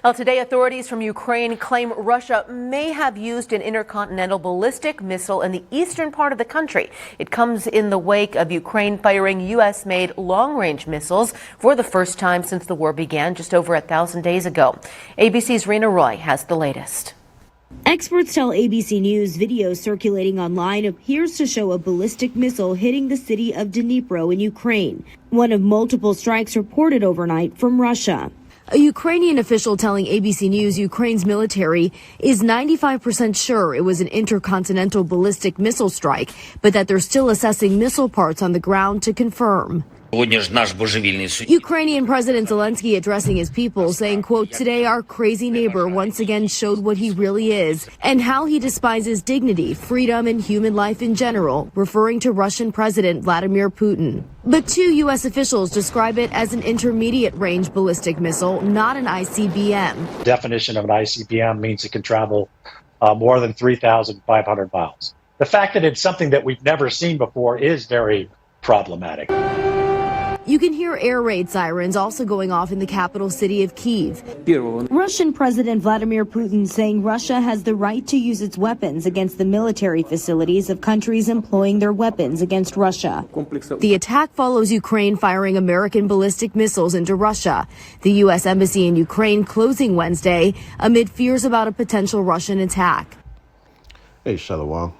Well, today, authorities from Ukraine claim Russia may have used an intercontinental ballistic missile in the eastern part of the country. It comes in the wake of Ukraine firing U.S.-made long-range missiles for the first time since the war began just over 1,000 days ago. ABC's Rena Roy has the latest. Experts tell ABC News video circulating online appears to show a ballistic missile hitting the city of Dnipro in Ukraine, one of multiple strikes reported overnight from Russia. A Ukrainian official telling ABC News Ukraine's military is 95% sure it was an intercontinental ballistic missile strike, but that they're still assessing missile parts on the ground to confirm. Ukrainian President Zelensky addressing his people saying, quote, "Today our crazy neighbor once again showed what he really is and how he despises dignity, freedom, and human life in general," referring to Russian President Vladimir Putin. But two U.S. officials describe it as an intermediate-range ballistic missile, not an ICBM. The definition of an ICBM means it can travel more than 3,500 miles. The fact that it's something that we've never seen before is very problematic. You can hear air raid sirens also going off in the capital city of Kyiv. Russian President Vladimir Putin saying Russia has the right to use its weapons against the military facilities of countries employing their weapons against Russia. The attack follows Ukraine firing American ballistic missiles into Russia. The U.S. Embassy in Ukraine closing Wednesday amid fears about a potential Russian attack. Hey, Shalom.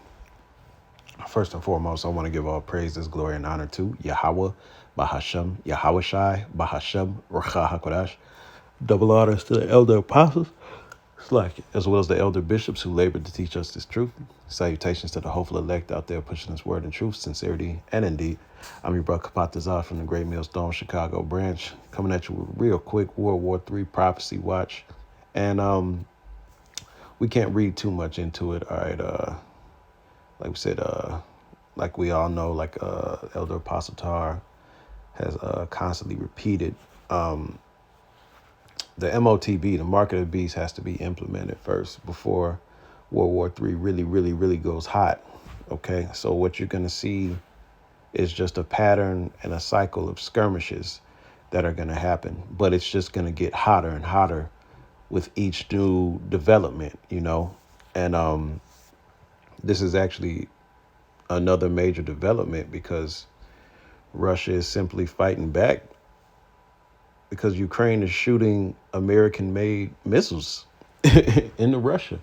First and foremost, I want to give all praises, glory, and honor to Yahweh, Bahashem, Yahweh Shai, Bahashem, Racha HaKodesh. Double honors to the elder apostles, as well as the elder bishops who labored to teach us this truth. Salutations to the hopeful elect out there pushing this word in truth, sincerity, and indeed. I'm your brother Kapatazar from the Great Millstone, Chicago branch, coming at you with real quick World War III prophecy watch. And we can't read too much into it, all right? Like we said, like we all know, like Elder Apostle Tar has constantly repeated, the MOTB, the mark of the beast, has to be implemented first before World War III really goes hot. Okay, so what you're going to see is just a pattern and a cycle of skirmishes that are going to happen, but it's just going to get hotter and hotter with each new development, you know. And this is actually another major development because Russia is simply fighting back because Ukraine is shooting American-made missiles into Russia.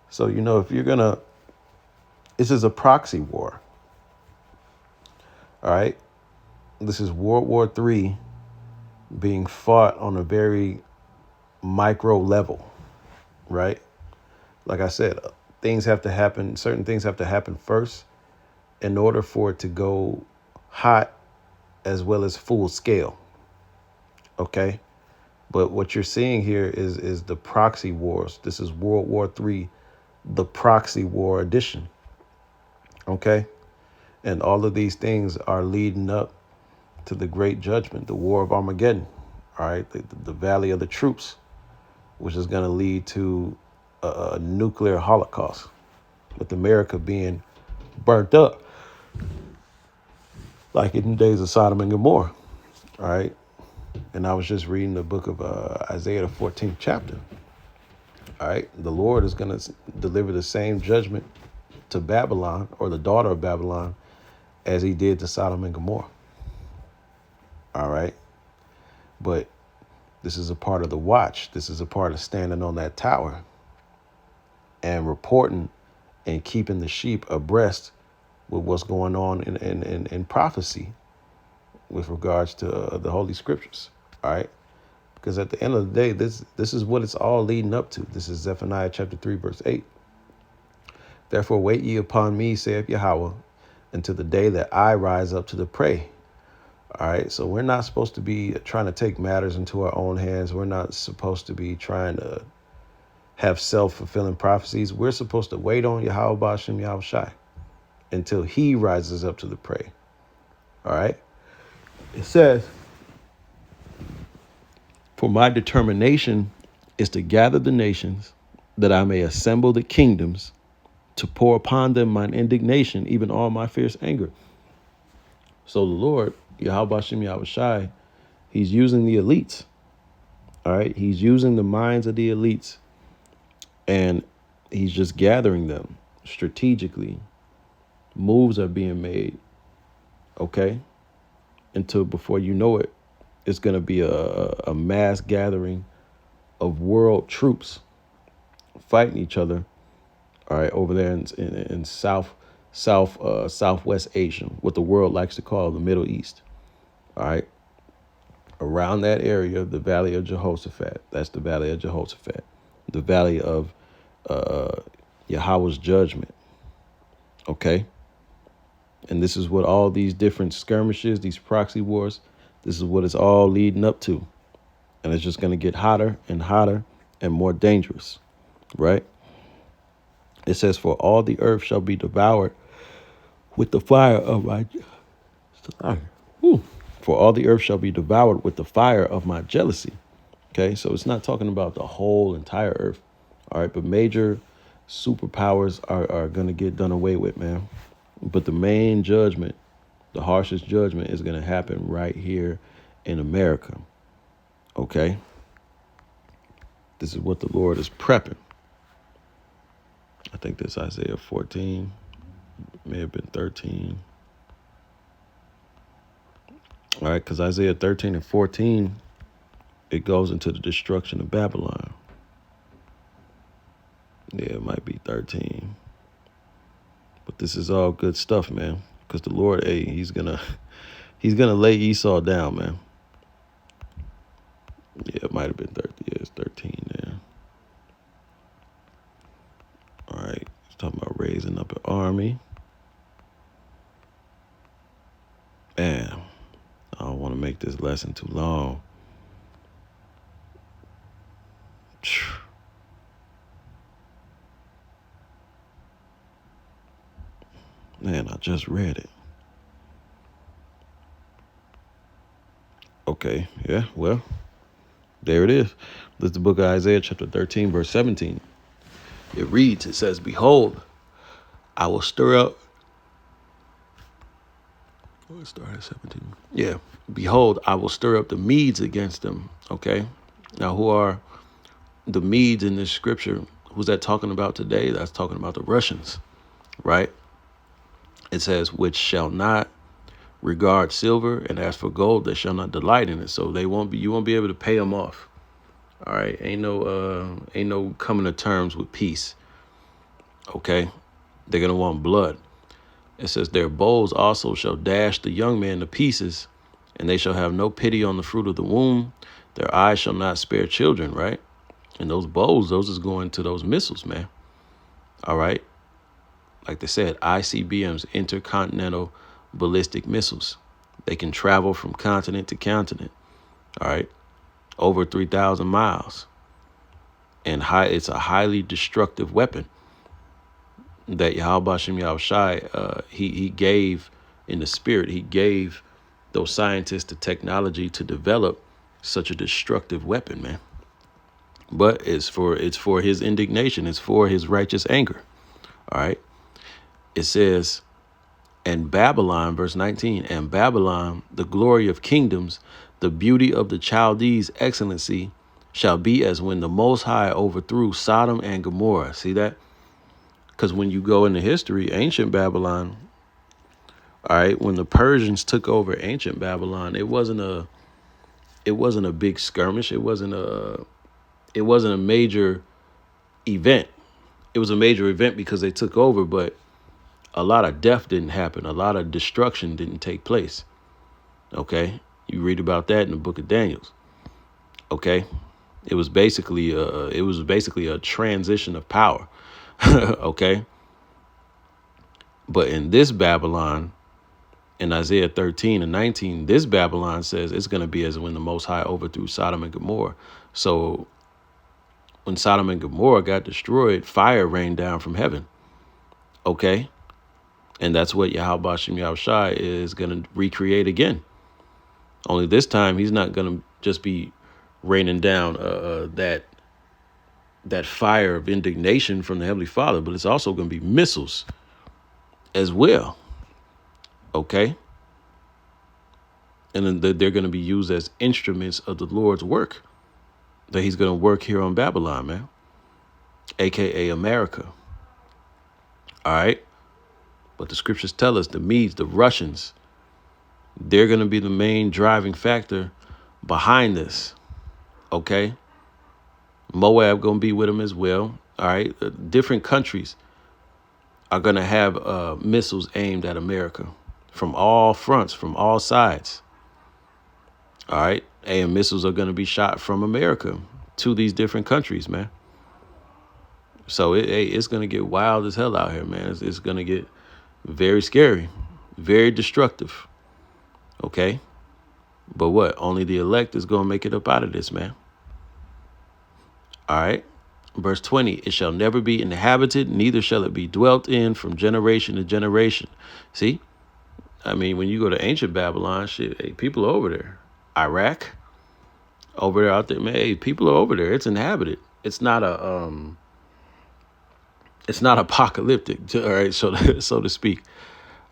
So, you know, if you're going to, this is a proxy war. All right. This is World War III being fought on a very micro level, right? Like I said, things have to happen. Certain things have to happen first in order for it to go hot as well as full scale. OK, but what you're seeing here is the proxy wars. This is World War III, the proxy war edition. OK, and all of these things are leading up to the great judgment, the war of Armageddon. All right, the valley of the troops, which is going to lead to a nuclear holocaust, with America being burnt up like in the days of Sodom and Gomorrah. All right. And I was just reading the book of Isaiah, the 14th chapter. All right. The Lord is going to deliver the same judgment to Babylon, or the daughter of Babylon, as he did to Sodom and Gomorrah. All right. But this is a part of the watch. This is a part of standing on that tower and reporting and keeping the sheep abreast with what's going on in prophecy with regards to the Holy Scriptures. All right. Because at the end of the day, this is what it's all leading up to. This is Zephaniah chapter 3, verse 8. Therefore, wait ye upon me, saith Yahweh, until the day that I rise up to the prey. All right. So we're not supposed to be trying to take matters into our own hands. We're not supposed to be trying to have self-fulfilling prophecies. We're supposed to wait on Yahweh Ba'ashem Yahweh Shai until he rises up to the prey. All right. It says, for my determination is to gather the nations, that I may assemble the kingdoms, to pour upon them mine indignation, even all my fierce anger. So the Lord, Yahweh Ba'ashem Yahweh Shai, he's using the elites. All right. He's using the minds of the elites, and he's just gathering them strategically. Moves are being made. OK. Until before you know it, it's going to be a mass gathering of world troops fighting each other. All right. Over there in Southwest Asia, what the world likes to call the Middle East. All right. Around that area, the Valley of Jehoshaphat. That's the Valley of Jehoshaphat. The Valley of Yahweh's judgment. Okay. And this is what all these different skirmishes, these proxy wars, this is what it's all leading up to. And it's just going to get hotter and hotter and more dangerous. Right. It says, for all the earth shall be devoured with the fire of my. For all the earth shall be devoured with the fire of my jealousy. Okay, so it's not talking about the whole entire earth. All right, but major superpowers are going to get done away with, man. But the main judgment, the harshest judgment, is going to happen right here in America. Okay, this is what the Lord is prepping. I think this Isaiah 14, may have been 13. All right, because Isaiah 13 and 14, it goes into the destruction of Babylon. Yeah, it might be 13. But this is all good stuff, man. Because the Lord, hey, he's gonna lay Esau down, man. Yeah, it might have been 30. Yeah, it's 13 there. All right, he's talking about raising up an army. Man, I don't want to make this lesson too long. Man, I just read it. Okay, yeah, well, there it is. This is the book of Isaiah, chapter 13, verse 17. It reads, it says, behold, I will stir up. Oh, it started at 17. Yeah, behold, I will stir up the Medes against them. Okay, now who are the Medes in this scripture? Who's that talking about today? That's talking about the Russians, right? It says, which shall not regard silver, and as for gold, they shall not delight in it. So you won't be able to pay them off. All right, ain't no coming to terms with peace. Okay, they're gonna want blood. It says their bows also shall dash the young men to pieces, and they shall have no pity on the fruit of the womb. Their eyes shall not spare children, right? And those bows, those is going to those missiles, man. All right. Like they said, ICBMs, intercontinental ballistic missiles. They can travel from continent to continent. All right. Over 3,000 miles. And it's a highly destructive weapon that Yahweh Shem Yahushai, he gave in the spirit. He gave those scientists the technology to develop such a destructive weapon, man. But it's for his indignation. It's for his righteous anger. All right. It says, and Babylon, verse 19, and Babylon, the glory of kingdoms, the beauty of the Chaldees' excellency, shall be as when the Most High overthrew Sodom and Gomorrah. See that? Because when you go into history, ancient Babylon, all right, when the Persians took over ancient Babylon, it wasn't a big skirmish. It wasn't a major event. It was a major event because they took over, but a lot of death didn't happen. A lot of destruction didn't take place. Okay, you read about that in the book of Daniel. Okay, it was basically a transition of power. Okay, but in this Babylon, in Isaiah 13 and 19, this Babylon says it's going to be as when the Most High overthrew Sodom and Gomorrah. So when Sodom and Gomorrah got destroyed, fire rained down from heaven. Okay. And that's what Yahweh Shem Yahushai is going to recreate again. Only this time, he's not going to just be raining down that fire of indignation from the Heavenly Father, but it's also going to be missiles as well. Okay. And then they're going to be used as instruments of the Lord's work. that he's going to work here on Babylon, man, aka America. All right. But the scriptures tell us the Medes, the Russians, they're going to be the main driving factor behind this. OK. Moab going to be with them as well. All right. Different countries are going to have missiles aimed at America from all fronts, from all sides. All right. And missiles are going to be shot from America to these different countries, man. So it's going to get wild as hell out here, man. It's going to get very scary, very destructive. OK. But what? Only the elect is going to make it up out of this, man. All right. Verse 20, it shall never be inhabited, neither shall it be dwelt in from generation to generation. See, I mean, when you go to ancient Babylon, shit, hey, people are over there. Iraq, over there out there, man, hey, people are over there. It's inhabited. It's not apocalyptic, all right, so to speak.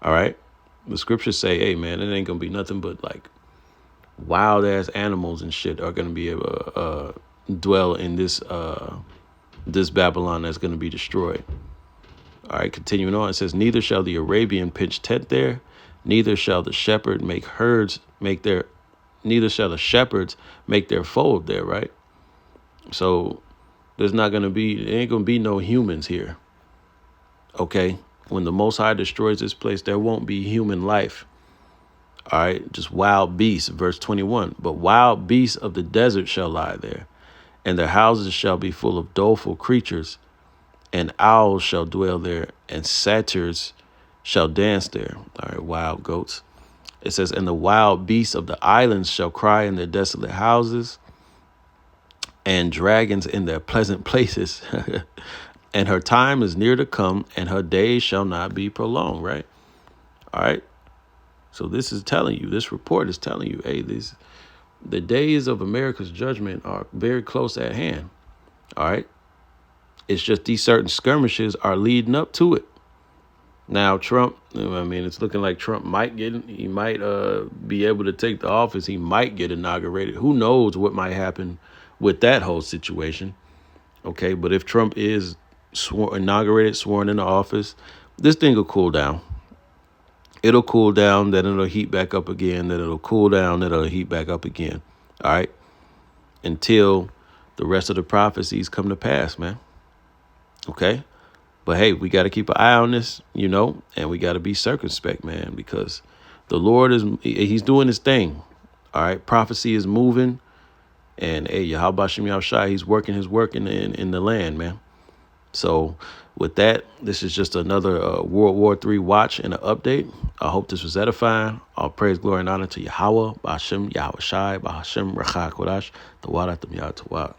All right. The scriptures say, hey, man, it ain't going to be nothing but like wild ass animals and shit are going to be able to dwell in this Babylon that's going to be destroyed. All right, continuing on, it says, neither shall the Arabian pitch tent there, neither shall the shepherd make herds neither shall the shepherds make their fold there, right? So there ain't going to be no humans here. Okay, when the Most High destroys this place, there won't be human life. All right, just wild beasts, verse 21. But wild beasts of the desert shall lie there, and their houses shall be full of doleful creatures, and owls shall dwell there, and satyrs shall dance there. All right, wild goats. It says, and the wild beasts of the islands shall cry in their desolate houses, and dragons in their pleasant places. And her time is near to come, and her days shall not be prolonged, right? All right. So this report is telling you, hey, the days of America's judgment are very close at hand. All right. It's just these certain skirmishes are leading up to it. Now, Trump, I mean, it's looking like Trump might be able to take the office. He might get inaugurated. Who knows what might happen with that whole situation. OK, but if Trump is sworn into office, this thing will cool down. It'll cool down, then it'll heat back up again, then it'll cool down, then it'll heat back up again. All right. Until the rest of the prophecies come to pass, man. OK. But hey, we got to keep an eye on this, and we got to be circumspect, man, because the Lord he's doing his thing. All right. Prophecy is moving. And hey, Yahweh Shem Yahushai, he's working his work in the land, man. So with that, this is just another World War III watch and an update. I hope this was edifying. All praise, glory, and honor to Yahweh, Ba'ashem, Yahushai, Ba'ashem, Rachai Kodash, Tawad Atam Yah Tawad.